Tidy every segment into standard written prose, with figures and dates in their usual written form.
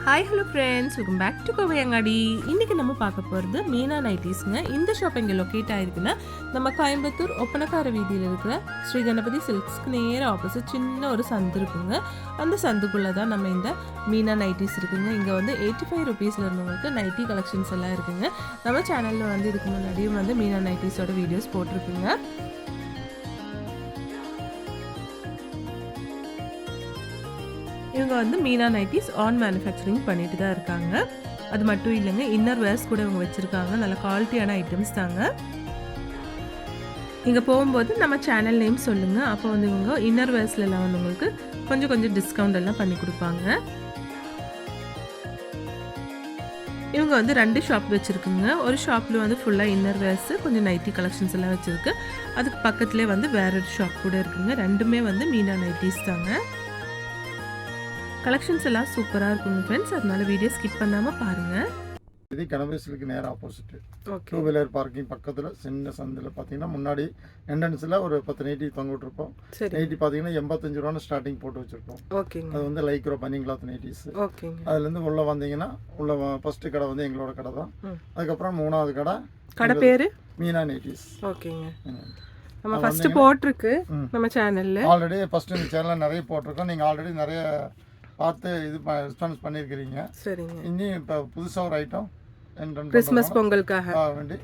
Hi hello friends, welcome back to Kovaiyangadi. இன்றைக்கி நம்ம பார்க்க போகிறது மீனா நைட்டிஸ்ங்க. இந்த ஷாப் இங்கே லொக்கேட் ஆகிருக்குன்னா நம்ம கோயம்புத்தூர் ஒப்பனக்கார வீதியில் இருக்கிற ஸ்ரீ கணபதி சில்க்ஸ்க்கு நேர ஆப்போசிட் சின்ன ஒரு சந்து இருக்குங்க. அந்த சந்துக்குள்ளே தான் நம்ம இந்த மீனா நைட்டிஸ் இருக்குங்க. இங்கே வந்து 85 ருபீஸில் இருந்தவங்களுக்கு நைட்டி கலெக்ஷன்ஸ் எல்லாம் இருக்குங்க. நம்ம சேனலில் வந்து இதுக்கு முன்னாடியும் வந்து மீனா நைட்டிஸோட வீடியோஸ் போட்டிருக்குங்க. இவங்க வந்து மீனா நைட்டிஸ் ஆன் மேனுஃபேக்சரிங் பண்ணிட்டு தான் இருக்காங்க. அது மட்டும் இல்லைங்க, இன்னர் வேர்ஸ் கூட இவங்க வச்சுருக்காங்க. நல்ல குவாலிட்டியான ஐட்டம்ஸ் தாங்க. இங்கே போகும்போது நம்ம சேனல் நேம் சொல்லுங்கள். அப்போ வந்து இவங்க இன்னர் வேர்ஸ்லாம் வந்து உங்களுக்கு கொஞ்சம் டிஸ்கவுண்ட் எல்லாம் பண்ணி கொடுப்பாங்க. இவங்க வந்து 2 ஷாப் வச்சுருக்குங்க. ஒரு ஷாப்பில் வந்து ஃபுல்லாக இன்னர் வேர்ஸு கொஞ்சம் நைட்டி கலெக்ஷன்ஸ் எல்லாம் வச்சுருக்கு. அதுக்கு பக்கத்துலேயே வந்து வேற ஒரு ஷாப் கூட இருக்குங்க. ரெண்டுமே வந்து மீனா நைட்டிஸ் தாங்க. கலெக்ஷன்ஸ் எல்லாம் சூப்பராக இருக்குங்க ஃப்ரெண்ட்ஸ். அதனால வீடியோ ஸ்கிப் பண்ணாமல் பாருங்கள். இது கணபதிக்கு நேராக ஆப்போசிட் 2 வீலர் பார்க்கிங் பக்கத்தில் சின்ன சந்தில் பார்த்தீங்கன்னா முன்னாடி என்ட்ரன்ஸில் ஒரு 10 நைட்டி தொங்க விட்டுருப்போம். நைட்டி பார்த்தீங்கன்னா 85 ரூபான்னு ஸ்டார்டிங் போட்டு வச்சுருப்போம். அது வந்து லைக்ரோ பனிங் கிளாத் நைட்டிஸ். அதுலேருந்து உள்ளே வந்தீங்கன்னா உள்ள ஃபர்ஸ்ட் கடை வந்து எங்களோட கடை தான். அதுக்கப்புறம் 3வது கடை பேர் மீனா நைட்டிஸ். ஓகேங்க. நம்ம ஃபர்ஸ்ட் போட்டிருக்கு நம்ம சேனல்ல. ஆல்ரெடி ஃபர்ஸ்ட் இந்த சேனல்ல நிறைய போட்டிருக்கோம். நீங்கள் ஆல்ரெடி நிறைய பார்த்து இது ரெஸ்பான்ஸ் பண்ணியிருக்கிறீங்க. சரிங்க. இன்னும் இப்போ புதுசாக ஒரு ஐட்டம் கிறிஸ்மஸ் பொங்கலுக்காக வேண்டி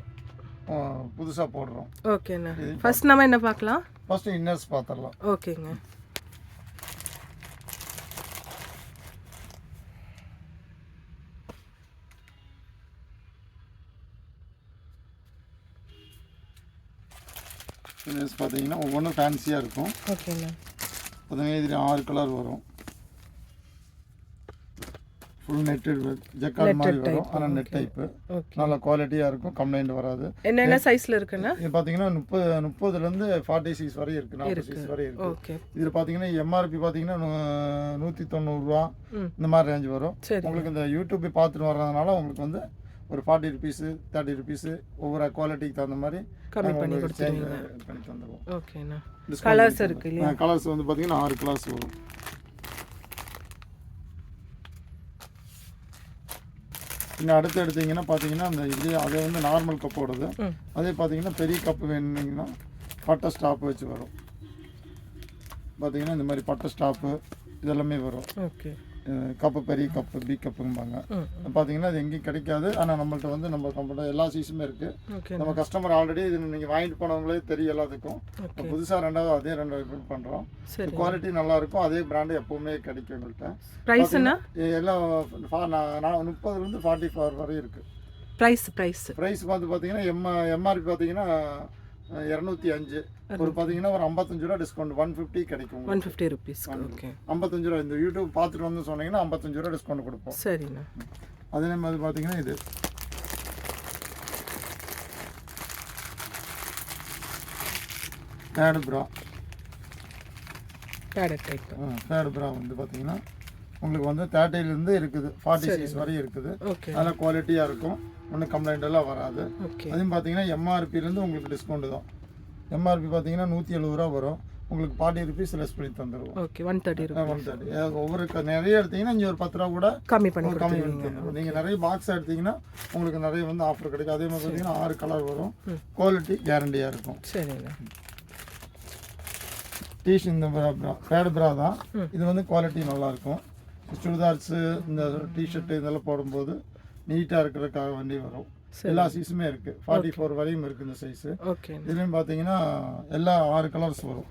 புதுசாக போடுறோம். ஓகேண்ணா. ஃபர்ஸ்ட் நம்ம என்ன பார்க்கலாம்? ஃபர்ஸ்ட் இன்னர்ஸ் பார்த்துடலாம். ஓகேங்க. இன்னர்ஸ் பார்த்தீங்கன்னா ஒவ்வொன்றும் ஃபேன்சியாக இருக்கும். ஓகேண்ணா. பார்த்தீங்கன்னா இதில் 6 கலர் வரும். ஃபுல் நெட்டட் ஜக்கார்ட் மாதிரி வரும். ஆனால் நெட் டைப்பு நல்ல குவாலிட்டியாக இருக்கும். கம்ப்ளைண்ட் வராது. என்னென்ன சைஸில் இருக்குன்னா இது பார்த்தீங்கன்னா 30லேருந்து 40 சைஸ் வரை இருக்குது. 40 சைஸ் வரை இருக்குது. இதில் பார்த்தீங்கன்னா எம்ஆர்பி பார்த்தீங்கன்னா 190 ரூபா இந்த மாதிரி ரேஞ்ச் வரும். உங்களுக்கு இந்த யூடியூப் பார்த்துட்டு வர்றதுனால உங்களுக்கு வந்து ஒரு 40 ருபீஸு 30 ருபீஸு ஒவ்வொரு குவாலிட்டிக்கு தகுந்த மாதிரி கம்மி பண்ணி தந்துடுவோம். ஓகேண்ணா. கலர்ஸ் இருக்கு இல்லையா? கலர்ஸ் வந்து பார்த்தீங்கன்னா 6 கலர்ஸ் வரும். இன்னும் அடுத்து எடுத்தீங்கன்னா பார்த்தீங்கன்னா அந்த இது அதே வந்து நார்மல் கப்போடது. அதே பார்த்தீங்கன்னா பெரிய கப்பு வேணுங்கன்னா பட்டை ஸ்டாப்பு வச்சு வரும். பார்த்தீங்கன்னா இந்த மாதிரி பட்டை ஸ்டாப்பு இதெல்லாமே வரும். ஓகே. கப்பு பெரிய கப்பு பி கப்பும்பாங்க. பார்த்தீங்கன்னா அது எங்கேயும் கிடைக்காது. ஆனால் நம்மள்ட்ட வந்து நம்மள்ட்ட எல்லா சைஸுமே இருக்குது. நம்ம கஸ்டமர் ஆல்ரெடி இது நீங்கள் வாங்கிட்டு போனவங்களே தெரியும் எல்லாத்துக்கும். புதுசாக 2வது அதே 2 ரிப்பீட் பண்ணுறோம். குவாலிட்டி நல்லா இருக்கும். அதே பிராண்டு எப்பவுமே கிடைக்கும் எங்கள்கிட்ட. ப்ரைஸ் எல்லாம் 30லேருந்து 44 வரை இருக்குது. ப்ரைஸ் பார்த்தீங்கன்னா எம்ஆர்பி பார்த்தீங்கன்னா 205. ஒரு பார்த்தீங்கன்னா ஒரு 55 ரூபா டிஸ்கவுண்ட் 150 கிடைக்கும். 150 ருபீஸ். ஓகே. 55 ரூபா இந்த யூடியூப் பார்த்துட்டு வந்து சொன்னீங்கன்னா 55 ரூபா டிஸ்கவுண்ட் கொடுப்போம். சரிண்ணா. அதே மாதிரி பார்த்தீங்கன்னா இது பேட் ப்ரா. பேட் ப்ரா வந்து பார்த்தீங்கன்னா உங்களுக்கு வந்து 30லேருந்து இருக்குது 40 சைஸ் வரை இருக்குது. அதெல்லாம் குவாலிட்டியாக இருக்கும். ஒன்றும் கம்ப்ளைண்ட் எல்லாம் வராது. அதையும் பார்த்தீங்கன்னா எம்ஆர்பிலேருந்து உங்களுக்கு டிஸ்கவுண்ட் தான். எம்ஆர்பி பார்த்தீங்கன்னா 170 ரூபா வரும். உங்களுக்கு 40 ருபீஸ் லெஸ் பண்ணி தந்துடுவோம். ஓகே. 130. ஒவ்வொரு நிறைய எடுத்தீங்கன்னா இங்கே ஒரு 10 ரூபா கூட கம்மி பண்ணி தந்துடுவோம். நீங்கள் நிறைய பாக்ஸ் எடுத்தீங்கன்னா உங்களுக்கு நிறைய வந்து ஆஃபர் கிடைக்கும். அதே மாதிரி பார்த்தீங்கன்னா 6 கலர் வரும். குவாலிட்டி கேரண்டியாக இருக்கும். சரிங்க. இந்த பேட் ப்ரா தான். இது வந்து குவாலிட்டி நல்லாயிருக்கும். சுடிதார்ஸு இந்த டிஷர்ட்டு இதெல்லாம் போடும்போது நீட்டாக இருக்கிறதுக்காக வேண்டி வரும். எல்லா சைஸுமே இருக்குது. 44 வரையும் இருக்குது இந்த சைஸு. இதுலேயும் பார்த்தீங்கன்னா எல்லா 6 கலர்ஸ் வரும்.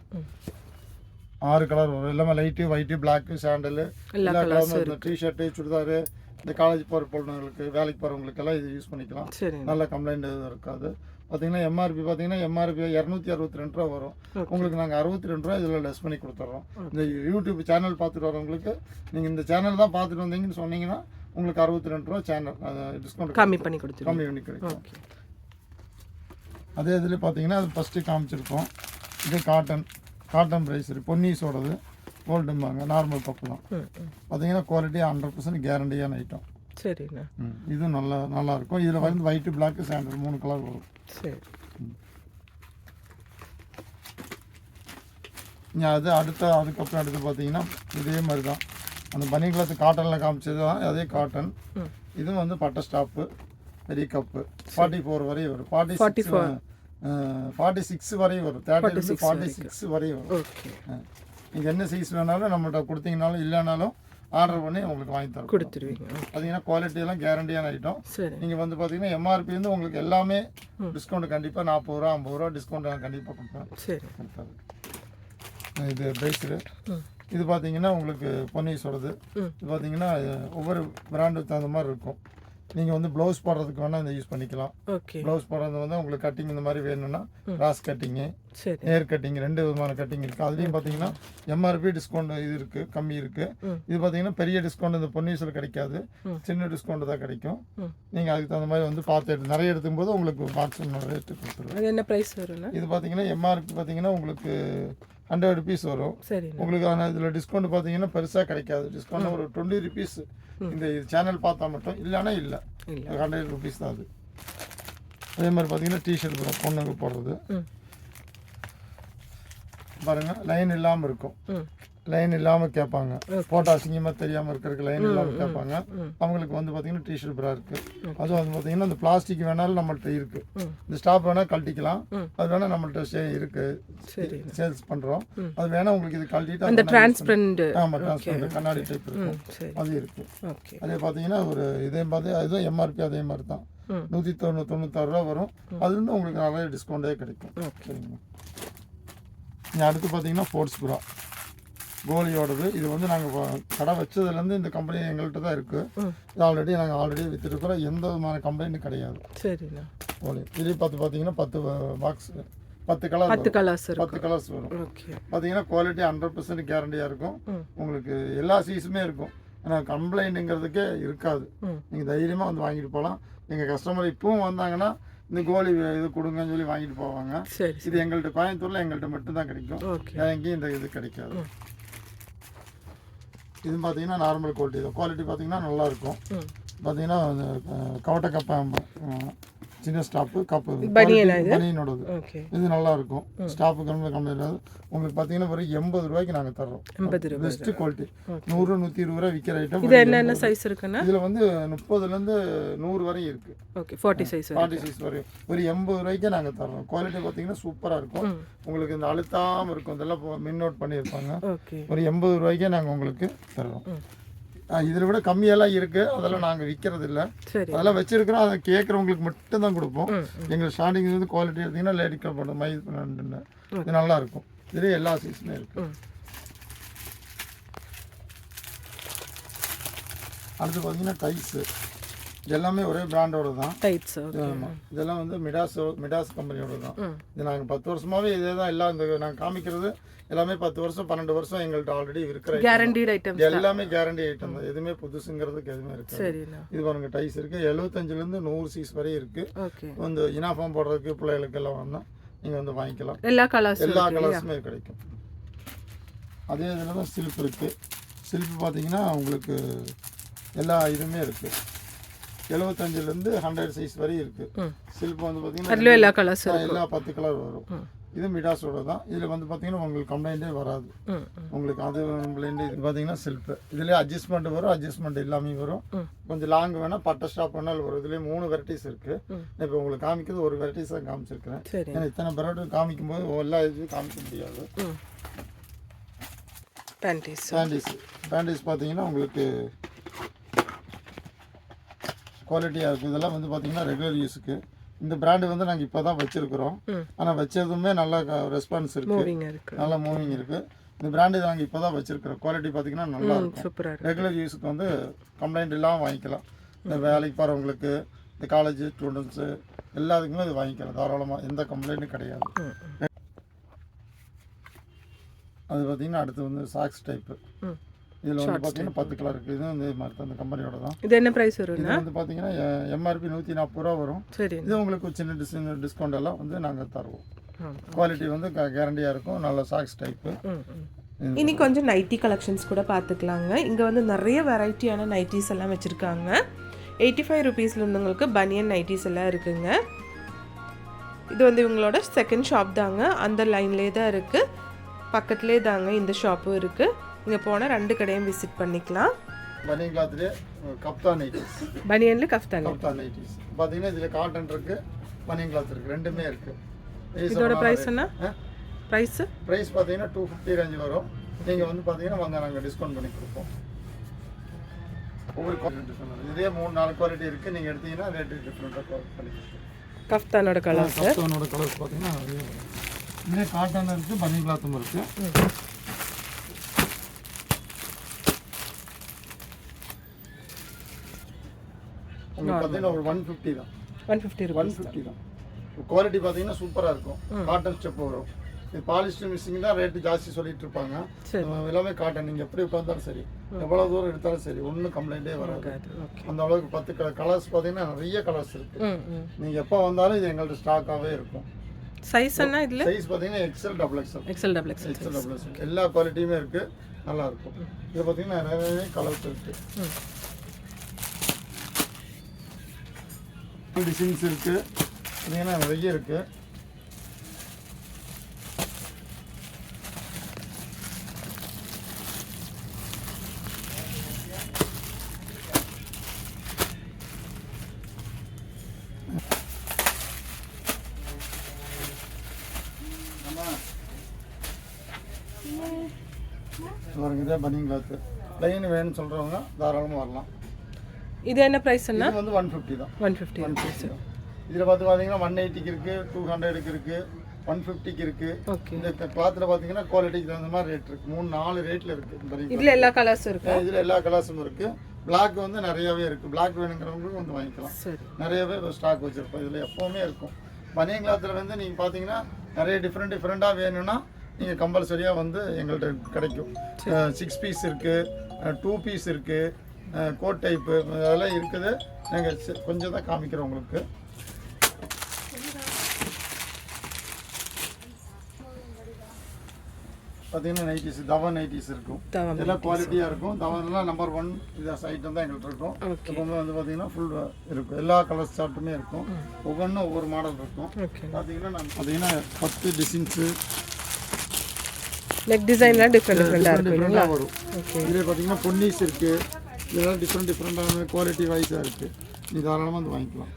6 கலர் வரும். எல்லாமே லைட்டு ஒயிட்டு பிளாக்கு சாண்டலு எல்லா கலரும். டிஷர்ட்டு சுடிதாரு இந்த காலேஜ் போகிற பொண்ணுங்களுக்கு வேலைக்கு போகிறவங்களுக்கெல்லாம் இது யூஸ் பண்ணிக்கலாம். நல்ல கம்ப்ளைண்ட் எதுவும் இருக்காது. பார்த்தீங்கன்னா எம்ஆர்பி 262 ரூபா வரும். உங்களுக்கு நாங்கள் 62 ரூபா இதில் லெஸ் பண்ணி கொடுத்துட்றோம். இந்த யூடியூப் சேனல் பார்த்துட்டு வரவங்களுக்கு நீங்கள் இந்த சேனல் தான் பார்த்துட்டு வந்தீங்கன்னு சொன்னீங்கன்னா உங்களுக்கு 62 ரூபா சேனல் டிஸ்கவுண்ட் கம்மி பண்ணி கிடைக்கும். அதே இதில் பார்த்தீங்கன்னா அது ஃபஸ்ட்டு காமிச்சிருக்கோம். இது காட்டன் ப்ரைஸ் பொன்னீஸோடது கோல்டும்பாங்க. நார்மல் கப்பு தான். பார்த்தீங்கன்னா குவாலிட்டி 100% கேரண்டியான ஐட்டம். சரிண்ணா. இது நல்லா இருக்கும். இதில் வந்து ஒயிட்டு பிளாக்கு சாண்டல் 3 கலர் வரும். சரி. அது அதுக்கப்புறம் அடுத்து பார்த்தீங்கன்னா இதே மாதிரி தான் அந்த பனி கிளாத் காட்டனில் காமிச்சது தான் அதே காட்டன். இதுவும் வந்து பட்டை ஸ்டாப்பு பெரிய கப்பு 44 வரையும் வரும். 46 வரையும் வரும். 30 46 வரையும் வரும். நீங்கள் என்ன சைஸ் வேணாலும் நம்மள்ட்ட கொடுத்தீங்கனாலும் இல்லைனாலும் ஆர்டர் பண்ணி உங்களுக்கு வாங்கி தரோம் கொடுத்துருவீங்க. பார்த்தீங்கன்னா குவாலிட்டியெல்லாம் கேரண்டியான ஐட்டம். நீங்கள் வந்து பார்த்தீங்கன்னா எம்ஆர்பி வந்து உங்களுக்கு எல்லாமே டிஸ்கவுண்ட் கண்டிப்பாக 40 ரூபா 50 ரூபா டிஸ்கவுண்ட் கண்டிப்பாக கொடுப்பேன். கொடுத்தாரு. இது பேஸரு. இது பார்த்தீங்கன்னா உங்களுக்கு பொன்னீஸோடது. இது பார்த்தீங்கன்னா ஒவ்வொரு பிராண்டுக்கு தகுந்த மாதிரி இருக்கும். நீங்கள் வந்து ப்ளவுஸ் போடுறதுக்கு வேணால் இந்த யூஸ் பண்ணிக்கலாம். ப்ளவுஸ் போடுறது வந்து உங்களுக்கு கட்டிங் இந்த மாதிரி வேணும்னா கிராஸ் கட்டிங்கு நேர் கட்டிங் 2 விதமான கட்டிங் இருக்குது. அதுலேயும் பார்த்தீங்கன்னா எம்ஆர்பி டிஸ்கவுண்ட் இது இருக்குது, கம்மி இருக்குது. இது பார்த்தீங்கன்னா பெரிய டிஸ்கவுண்ட் இந்த பொன்னீஸில் கிடைக்காது, சின்ன டிஸ்கவுண்ட் தான் கிடைக்கும். நீங்கள் அதுக்கு தகுந்த மாதிரி வந்து பார்த்து நிறைய எடுத்துக்கும் போது உங்களுக்கு பாக்ஸ் ரேட்டு கொடுத்துருவோம். என்ன ப்ரைஸ் வரும்னா இது பார்த்தீங்கன்னா எம்ஆர்பி பார்த்தீங்கன்னா உங்களுக்கு 100 rupees வரும். உங்களுக்கு ஆனால் இதில் டிஸ்கவுண்ட் பார்த்தீங்கன்னா பெருசாக கிடைக்காது. டிஸ்கவுண்ட் ஒரு 20 rupees இந்த சேனல் பார்த்தா மட்டும், இல்லைன்னா இல்லை 100 rupees தான் அது. அதே மாதிரி பார்த்தீங்கன்னா டிஷர்ட் பொண்ணுங்க போடுறது பாருங்கள், லைன் இல்லாமல் இருக்கும். லைன் இல்லாமல் கேட்பாங்க, போட்டோ அசிங்கமாக தெரியாமல் இருக்கிறதுக்கு லைன் இல்லாமல் கேட்பாங்க. அவங்களுக்கு வந்து பார்த்தீங்கன்னா டிஷர்ட் ப்ரா இருக்குது. அதுவும் வந்து பார்த்தீங்கன்னா இந்த பிளாஸ்டிக் வேணாலும் நம்மள்ட்ட இருக்குது. இந்த ஸ்டாப் வேணால் கழட்டிக்கலாம், அது வேணால் நம்மள்ட்ட இருக்குது, சேல்ஸ் பண்ணுறோம். அது வேணால் உங்களுக்கு இது கழட்டிட்டு அந்த டிரான்ஸ்பரண்ட் ஆமாம் டிரான்ஸ்பரண்ட் கண்ணாடி டைப் இருக்கும், அது இருக்குது. அதே பார்த்தீங்கன்னா ஒரு இதே பார்த்து அதுதான் எம்ஆர்பி அதே மாதிரி தான் 196 ரூபா வரும். அதுலேருந்து உங்களுக்கு நிறைய டிஸ்கவுண்டே கிடைக்கும். சரிங்க. அடுத்து பார்த்தீங்கன்னா ஸ்போர்ட்ஸ் ப்ரா கோலியோடது. இது வந்து நாங்கள் கடை வச்சதுலேருந்து இந்த கம்பெனி எங்கள்கிட்ட தான் இருக்குது. இது ஆல்ரெடி விற்றுருக்குறோம். எந்த விதமான கம்ப்ளைண்ட்டும் கிடையாது. சரிண்ணா. கோலி இதுலேயும் பார்த்தீங்கன்னா 10 பாக்ஸ் 10 கலர்ஸ் வரும். பார்த்தீங்கன்னா குவாலிட்டி 100% கேரண்டியாக இருக்கும். உங்களுக்கு எல்லா சைஸுமே இருக்கும். ஆனால் கம்ப்ளைண்ட்டுங்கிறதுக்கே இருக்காது. நீங்கள் தைரியமாக வந்து வாங்கிட்டு போகலாம். எங்கள் கஸ்டமர் இப்பவும் வந்தாங்கன்னா இந்த கோலி இது கொடுங்கன்னு சொல்லி வாங்கிட்டு போவாங்க. இது எங்கள்கிட்ட கோயம்புத்தூரில் எங்கள்கிட்ட மட்டும்தான் கிடைக்கும், எங்கேயும் இந்த இது கிடைக்காது. இது பார்த்தீங்கன்னா நார்மல் குவாலிட்டி தான். குவாலிட்டி பார்த்தீங்கன்னா நல்லாயிருக்கும். பார்த்தீங்கன்னா கவட்டை கப்பை சின்ன ஸ்டாப்பு கப்பு பனியனோடது. இது நல்லாயிருக்கும். ஸ்டாப்பு கம்மி இல்லாது உங்களுக்கு பார்த்தீங்கன்னா வெறும் 80 ரூபாய்க்கு நாங்கள் தர்றோம். Best quality. 100 120 ரூபா விற்கிற ஐட்டம். என்னென்ன சைஸ் இருக்குன்னா இதில் வந்து 30லேருந்து 100 வரையும் இருக்குது. 40 சைஸ் வரையும் ஒரு 80 ரூபாய்க்கே நாங்கள் தர்றோம். குவாலிட்டி பார்த்தீங்கன்னா சூப்பராக இருக்கும். உங்களுக்கு இந்த அழுத்தாமல் இருக்கும். இதெல்லாம் மின்னோட் பண்ணியிருப்பாங்க. ஒரு 80 ரூபாய்க்கே நாங்கள் உங்களுக்கு தர்றோம். இதில் விட கம்மியெல்லாம் இருக்குது, அதெல்லாம் நாங்கள் விற்கிறது இல்லை. அதெல்லாம் வச்சுருக்கிறோம். அதை கேட்குறவங்களுக்கு மட்டும்தான் கொடுப்போம். எங்கள் ஸ்டார்டிங் வந்து குவாலிட்டி எடுத்திங்கன்னா லேடி கிளப் பண்ணுறோம், மைது பண்ண இது நல்லாயிருக்கும். இதுலேயே எல்லா சைஸுமே இருக்குது. அடுத்து பார்த்தீங்கன்னா டைட்ஸு. எல்லாமே ஒரே பிராண்டோட தான். ஆமாம், இதெல்லாம் வந்து மிடாஸ் கம்பெனியோட தான். இது நாங்கள் 10 வருஷமாகவே இதே தான். எல்லாம் இந்த நாங்கள் காமிக்கிறது எல்லாமே 10 வருஷம் 12 வருஷம் எங்கள்கிட்ட ஆல்ரெடி இருக்கிற எல்லாமே கேரண்டி ஐட்டம் தான். எதுவுமே புதுசுங்கிறதுக்கு எதுவுமே இருக்கு. இது பாருங்க டைஸ் இருக்கு. 75லேருந்து 100 சைஸ் வரை இருக்கு. வந்து யூனிஃபார்ம் போடுறதுக்கு பிள்ளைகளுக்கு எல்லாம் வந்தால் நீங்கள் வந்து வாங்கிக்கலாம். எல்லா கலர்ஸுமே கிடைக்கும். அதே இதில் தான் சில்ப் இருக்குது. சில்ப் பார்த்தீங்கன்னா உங்களுக்கு எல்லா இதுவுமே இருக்குது. 75லேருந்து 100 சைஸ் வரை இருக்குது. சில்ப் வந்து பார்த்தீங்கன்னா எல்லா 10 கலர் வரும். இது மிடாஸோட தான். இதில் வந்து பார்த்தீங்கன்னா உங்களுக்கு கம்ப்ளைண்ட்டே வராது. உங்களுக்கு அது கம்ப்ளைண்ட். இது பார்த்தீங்கன்னா சில்ப்பு. இதுலேயே அட்ஜஸ்ட்மெண்ட் வரும், அட்ஜஸ்ட்மெண்ட் எல்லாமே வரும். கொஞ்சம் லாங் வேணால் பட்டை ஸ்டாப் வேணாலும் வரும். இதுலேயே 3 வெரைட்டிஸ் இருக்குது. இப்போ உங்களுக்கு காமிக்கிறது ஒரு வெரைட்டிஸ் தான் காமிச்சிருக்கிறேன். ஏன்னா இத்தனை வெரைட்டி காமிக்கும் போது எல்லா இதுவும் காமிக்க முடியாது. பேண்டிஸ் பார்த்தீங்கன்னா உங்களுக்கு குவாலிட்டியாக இருக்கும். இதெல்லாம் வந்து பார்த்தீங்கன்னா ரெகுலர் யூஸுக்கு. இந்த பிராண்டு வந்து நாங்கள் இப்போ தான் வச்சுருக்குறோம். ஆனால் வச்சதுமே நல்லா ரெஸ்பான்ஸ் இருக்குது, நல்லா மூவிங் இருக்குது. இந்த பிராண்டு நாங்கள் இப்போ தான் வச்சுருக்கிறோம். குவாலிட்டி பார்த்தீங்கன்னா நல்லா இருக்கும். ரெகுலர் யூஸுக்கு வந்து கம்ப்ளைண்ட் இல்லாமல் வாங்கிக்கலாம். இந்த வேலைக்கு போகிறவங்களுக்கு, இந்த காலேஜ் ஸ்டூடெண்ட்ஸு எல்லாத்துக்குமே இது வாங்கிக்கலாம் தாராளமாக. எந்த கம்ப்ளைண்ட்டும் கிடையாது. அது பார்த்தீங்கன்னா அடுத்து வந்து சாக்ஸ் டைப்பு. இதில் வந்து பார்த்தீங்கன்னா 10 கலர் இருக்குது. இது வந்து மாதிரி அந்த கம்பெனியோட தான். இது என்ன ப்ரைஸ் வரும்? இது வந்து பார்த்தீங்கன்னா எம்ஆர்பி 140 ரூபா வரும். இது உங்களுக்கு சின்ன டிஸ்கவுண்ட் எல்லாம் வந்து நாங்கள் தருவோம். குவாலிட்டி வந்து கேரண்டியாக இருக்கும். நல்ல சாக்ஸ் டைப்பு. இனி கொஞ்சம் நைட்டி கலெக்ஷன்ஸ் கூட பார்த்துக்கலாங்க. இங்கே வந்து நிறைய வெரைட்டியான நைட்டிஸ் எல்லாம் வச்சுருக்காங்க. 85 ருபீஸில் இருந்தவங்களுக்கு பனியன் நைட்டிஸ் எல்லாம் இருக்குங்க. இது வந்து இவங்களோட செகண்ட் ஷாப் தாங்க. அந்த லைன்லேயே தான் இருக்குது, பக்கத்துலேயே தாங்க இந்த ஷாப்பும் இருக்குது. நீங்கள் போனால் 2 கடையும் விசிட் பண்ணிக்கலாம். பனியன் கிளாத்லேயே கப்தான் நைட்டிஸ், பனியனில் கஃப்தான் நைட்டிஸ் பார்த்தீங்கன்னா இதில் காட்டன் இருக்குது, பனியன் கிளாத் இருக்குது, ரெண்டுமே இருக்குது. இதோட ப்ரைஸ் என்ன? ப்ரைஸ் பார்த்தீங்கன்னா 250 ரேஞ்ச் வரும். நீங்கள் வந்து பார்த்தீங்கன்னா வாங்க நாங்கள் டிஸ்கவுண்ட் பண்ணி கொடுப்போம். ஒவ்வொரு குவாலிட்டி இதே 3-4 குவாலிட்டி இருக்குது. நீங்கள் எடுத்தீங்கன்னா ரேட்டு டிஃப்ரெண்ட்டாக பண்ணி கஃப்தானோட கலர்ஸ் பார்த்தீங்கன்னா இதே காட்டன் இருக்குது, பனியன் கிளாத்தும் இருக்குது. உங்களுக்கு பார்த்தீங்கன்னா ஒரு 150 தான். 150 தான். குவாலிட்டி பார்த்தீங்கன்னா சூப்பராக இருக்கும். காட்டன் ஸ்டெப் வரும். இது பாலிஸ்டர் மிக்சிங் தான் ரேட்டு ஜாஸ்தி சொல்லிட்டு இருப்பாங்க. எல்லாமே காட்டன். நீங்கள் எப்படி உட்காந்தாலும் சரி, எவ்வளோ தூரம் எடுத்தாலும் சரி, ஒன்றும் கம்ப்ளைண்ட்டே வராது. அந்த அளவுக்கு 10 கலர்ஸ் பார்த்தீங்கன்னா நிறைய கலர்ஸ் இருக்குது. நீங்கள் எப்போ வந்தாலும் இது எங்கள்கிட்ட ஸ்டாக்காகவே இருக்கும். சைஸ் என்ன இதில்? சைஸ் பார்த்தீங்கன்னா XL, எல்லா குவாலிட்டியுமே இருக்குது, நல்லா இருக்கும். இது பார்த்தீங்கன்னா நிறைய கலர்ஸ் இருக்குது, டிசைன்ஸ் இருக்குது, பார்த்தீங்கன்னா நிறைய இருக்குது. இதே பனியன் கிளாத்து ப்ளைன் வேணும்னு சொல்கிறவங்க தாராளமாக வரலாம். இது என்ன ப்ரைஸ்? என்ன வந்து 150 தான். 150 தான். இதில் பார்த்தீங்கன்னா 180க்கு இருக்குது, 200க்கு இருக்குது, 150க்கு இருக்குது. இந்த கிளாத்தில் பார்த்தீங்கன்னா குவாலிட்டிக்கு தகுந்த மாதிரி ரேட் இருக்குது. 3-4 ரேட்டில் இருக்குது. இதில் எல்லா கலர்ஸும் இருக்குது. இதில் எல்லா கலர்ஸும் இருக்குது. பிளாக் வந்து நிறையவே இருக்குது. பிளாக் வேணுங்கிறவங்களுக்கு வந்து வாங்கிக்கலாம். நிறையவே ஸ்டாக் வச்சுருப்போம். இதில் எப்போவுமே இருக்கும். பனியன் கிளாத்தில் வந்து நீங்கள் பார்த்தீங்கன்னா நிறைய டிஃப்ரெண்ட்டாக வேணும்னா நீங்கள் கம்பல்சரியாக வந்து எங்கள்கிட்ட கிடைக்கும். 6 பீஸ் இருக்குது, 2 பீஸ் இருக்குது, கோட் டைப்பு அதெல்லாம் இருக்குது. நாங்கள் கொஞ்சம் தான் காமிக்கிறோம் உங்களுக்கு. பார்த்தீங்கன்னா நைட்டிஸ், தவன் நைட்டிஸ் இருக்கும். எல்லாம் குவாலிட்டியாக இருக்கும். தவன்லாம் நம்பர் 1 இது ஐட்டம் தான் எங்கள்கிட்ட இருக்கும். எப்பவுமே வந்து பார்த்தீங்கன்னா ஃபுல் இருக்கும். எல்லா கலர் சார்ட்டுமே இருக்கும். ஒவ்வொன்றும் ஒவ்வொரு மாடல் இருக்கும். பார்த்தீங்கன்னா 10 டிசைன்ஸு நெக் டிசைன்லாம் டிஃப்ரெண்ட்டாக வரும். இதில் பார்த்தீங்கன்னா பொன்னிஸ் இருக்குது. இதெல்லாம் டிஃப்ரெண்டான குவாலிட்டி வைஸாக இருக்குது. நீ தாராளமாக வந்து வாங்கிக்கலாம்.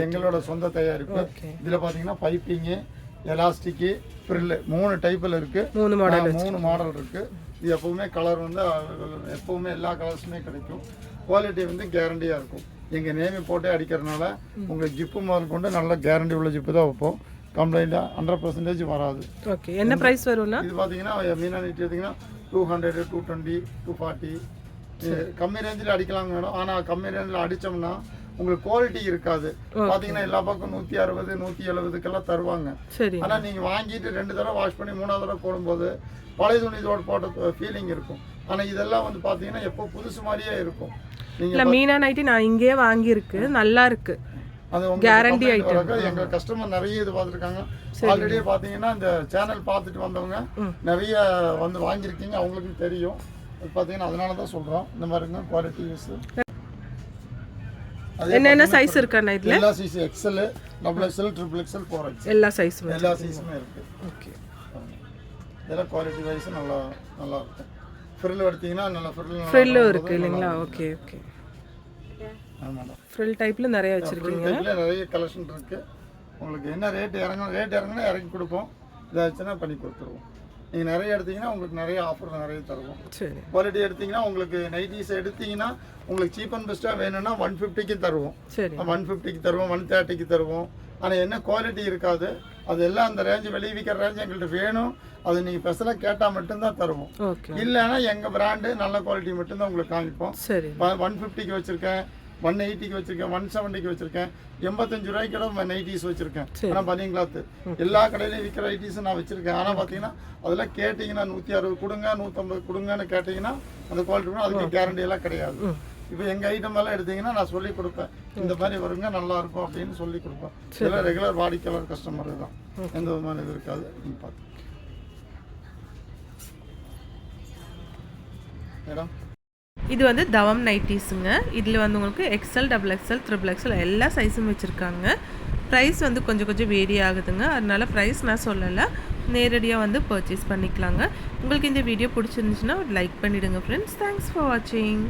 எங்களோட சொந்த தயாரிப்பு. இதில் பார்த்தீங்கன்னா பைப்பிங்கு, எலாஸ்டிக்கு, ஃப்ரில்லு 3 டைப்பில் இருக்குது. 3 மாடல் இருக்குது. இது எப்போவுமே கலர் வந்து எப்போவுமே எல்லா கலர்ஸுமே கிடைக்கும். குவாலிட்டி வந்து கேரண்டியாக இருக்கும். எங்கள் நேமி போட்டே அடிக்கிறதுனால உங்களுக்கு ஜிப்பு முதல் கொண்டு நல்ல கேரண்டி உள்ள ஜிப்பு தான் வைப்போம். கம்ப்ளைண்ட்டாக 100% வராது. ஓகே, என்ன ப்ரைஸ் வரும்னா? இது பார்த்தீங்கன்னா மீனா நைட்டி பார்த்தீங்கன்னா 200, 220, 240 கம்மி ரேஞ்சில் அடிக்கலாங்க மேடம். ஆனால் கம்மி ரேஞ்சில் அடித்தோம்னா உங்களுக்கு குவாலிட்டி இருக்காது. பார்த்தீங்கன்னா எல்லா பக்கம் 160, 170க்கெல்லாம் தருவாங்க. ஆனால் நீங்கள் வாங்கிட்டு 2 தடவை வாஷ் பண்ணி 3ஆவது தடவை போடும்போது பழைய துணி இதோட போட்ட ஃபீலிங் இருக்கும். ஆனால் இதெல்லாம் வந்து பார்த்தீங்கன்னா எப்போ புதுசு மாதிரியே இருக்கும். நீங்கள் மீனா நைட்டி நான் இங்கேயே வாங்கியிருக்கு, நல்லா இருக்கு. அது கேரண்டி ஐட்டம். எங்க கஸ்டமர் நிறைய இது பார்த்துருக்காங்க. ஆல்ரெடி பார்த்தீங்கன்னா இந்த சேனல் பார்த்துட்டு வந்தவங்க நிறைய வந்து வாங்கியிருக்கீங்க, அவங்களுக்கு தெரியும். பார்த்தீங்கன்னா அதனால தான் சொல்கிறோம். இந்த மாதிரிங்க குவாலிட்டி யூஸ். என்னென்ன சைஸ் இருக்கா இதில்? எல்லா size XL, XXL, XXXL, 4XL எல்லா சைஸுமே இருக்குது. ஓகே, இதெல்லாம் குவாலிட்டி வைஸ் நல்லா இருக்கும். ஃப்ரில் எடுத்தீங்கன்னா நல்லா ஃப்ரில்லும் இருக்குது இல்லைங்களா? ஓகே. ஃப்ரில் டைப்பில் நிறைய வச்சுருக்கீங்க. நிறைய கலெக்ஷன் இருக்குது. உங்களுக்கு என்ன ரேட் இறங்கினா இறக்கி கொடுப்போம். இதாச்சுன்னா பண்ணி கொடுத்துருவோம். நீங்கள் நிறைய எடுத்தீங்கன்னா உங்களுக்கு நிறைய ஆஃபர் நிறைய தருவோம். சரி, குவாலிட்டி எடுத்தீங்கன்னா உங்களுக்கு நைட்டிஸ் எடுத்தீங்கன்னா உங்களுக்கு சீப் அண்ட் பெஸ்ட்டாக வேணும்னா 150க்கு தருவோம். சரி, 150க்கு தருவோம், 130க்கு தருவோம். ஆனால் என்ன குவாலிட்டி இருக்காது. அது எல்லாம் அந்த ரேஞ்சு வெளியே விற்கிற ரேஞ்சு எங்கள்கிட்ட வேணும். அது நீங்கள் ஸ்பெஷலாக கேட்டால் மட்டும்தான் தருவோம். இல்லைன்னா எங்கள் பிராண்டு நல்ல குவாலிட்டி மட்டும்தான் உங்களுக்கு காமிப்போம். சரி, 150க்கு வச்சுருக்கேன், 180க்கு வச்சிருக்கேன், 170க்கு வச்சிருக்கேன், 85 ரூபாய்க்கு நைட்டிஸ் வச்சிருக்கேன். ஆனால் பனியன் கிளாத் எல்லா கடையிலையும் விற்கிற நைட்டிஸும் நான் வச்சிருக்கேன். ஆனால் பார்த்தீங்கன்னா அதெல்லாம் கேட்டிங்கன்னா 160 கொடுங்க, 150 கொடுங்கன்னு கேட்டிங்கன்னா அந்த குவாலிட்டி அதுக்கு கேரண்டி எல்லாம் கிடையாது. இப்போ எங்கள் ஐட்டம் எல்லாம் எடுத்தீங்கன்னா நான் சொல்லி கொடுப்பேன், இந்த மாதிரி வருங்க நல்லா இருக்கும் அப்படின்னு சொல்லி கொடுப்பேன். இதெல்லாம் ரெகுலர் வாடிக்கையாளர் கஸ்டமர் தான், எந்த விதமான இது இருக்காது. நீங்கள் பார்த்து மேடம், இது வந்து தவம் நைட்டிஸுங்க. இதில் வந்து உங்களுக்கு XL, XXL, XXXL எல்லா சைஸும் வச்சுருக்காங்க. ப்ரைஸ் வந்து கொஞ்சம் கொஞ்சம் வேரி ஆகுதுங்க. அதனால ப்ரைஸ் நான் சொல்லலை, நேரடியாக வந்து பர்ச்சேஸ் பண்ணிக்கலாங்க. உங்களுக்கு இந்த வீடியோ பிடிச்சிருந்துச்சுன்னா லைக் பண்ணிவிடுங்க ஃப்ரெண்ட்ஸ். தேங்க்ஸ் ஃபார் வாட்சிங்.